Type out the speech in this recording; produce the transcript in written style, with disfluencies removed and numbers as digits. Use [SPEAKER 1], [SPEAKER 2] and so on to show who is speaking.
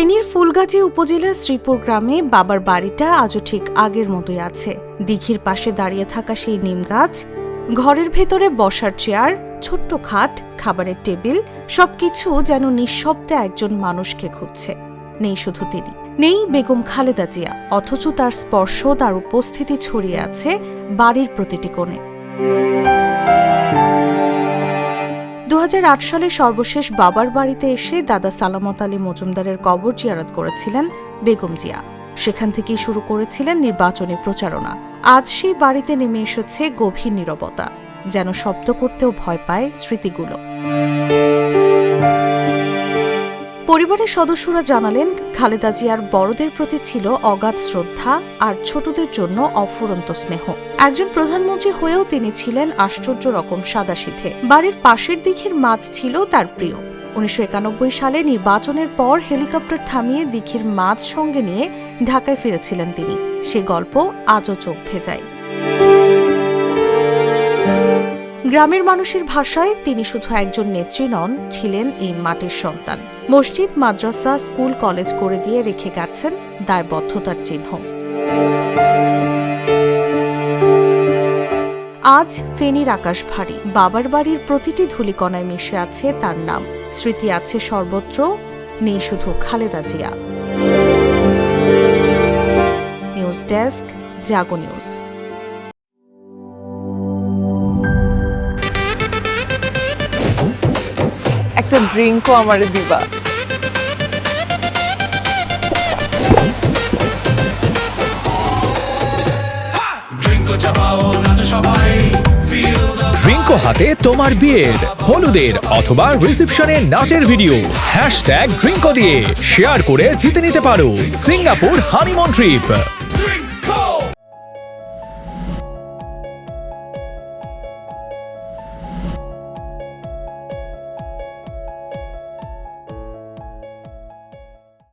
[SPEAKER 1] ফেনীর ফুলগাজী উপজেলার শ্রীপুর গ্রামে বাবার বাড়িটা আজও ঠিক আগের মতোই আছে। দিঘির পাশে দাঁড়িয়ে থাকা সেই নিম গাছ, ঘরের ভেতরে বসার চেয়ার, ছোট্ট খাট, খাবারের টেবিল, সবকিছু যেন নিঃশব্দে একজন মানুষকে খুঁজছে। নেই শুধু তিনি, নেই বেগম খালেদা জিয়া, অথচ তার স্পর্শ, তার উপস্থিতি ছড়িয়ে আছে বাড়ির প্রতিটি কোণে। 2008 সালে সর্বশেষ বাবার বাড়িতে এসে দাদা সালামত আলী মজুমদারের কবর জিয়ারত করেছিলেন বেগম জিয়া। সেখান থেকেই শুরু করেছিলেন নির্বাচনী প্রচারণা। আজ সেই বাড়িতে নেমে এসেছে গভীর নীরবতা, যেন শব্দ করতেও ভয় পায় স্মৃতিগুলো। পরিবারের সদস্যরা জানালেন, খালেদা জিয়ার বড়দের প্রতি ছিল অগাধ শ্রদ্ধা আর ছোটদের জন্য অফুরন্ত স্নেহ। একজন প্রধানমন্ত্রী হয়েও তিনি ছিলেন আশ্চর্য রকম সাদাসিধে। বাড়ির পাশের দিঘির মাছ ছিল তার প্রিয়। 1991 সালে নির্বাচনের পর হেলিকপ্টার থামিয়ে দিঘির মাছ সঙ্গে নিয়ে ঢাকায় ফিরেছিলেন তিনি। সে গল্প আজও চোখ ভেজায়। গ্রামের মানুষের ভাষায় তিনি শুধু একজন নেত্রী নন, ছিলেন এই মাটির সন্তান। মসজিদ, মাদ্রাসা, স্কুল, কলেজ করে দিয়ে রেখে গেছেন দায়বদ্ধতার চিহ্ন। আজ ফেনীর আকাশ ভারী। বাবার বাড়ির প্রতিটি ধূলিকণায় মিশে আছে তার নাম। স্মৃতি আছে সর্বত্র, নেই শুধু খালেদা জিয়া। নিউজ ডেস্ক, জাগো নিউজ।
[SPEAKER 2] একটা ড্রিঙ্কও আমারে দিবা?
[SPEAKER 3] ড্রিঙ্কো হাতে তোমার বিয়ের, হলুদের অথবা রিসেপশনের নাচের ভিডিও #ড্রিঙ্কো দিয়ে শেয়ার করে জিতে নিতে পারো সিঙ্গাপুর হানিমুন ট্রিপ।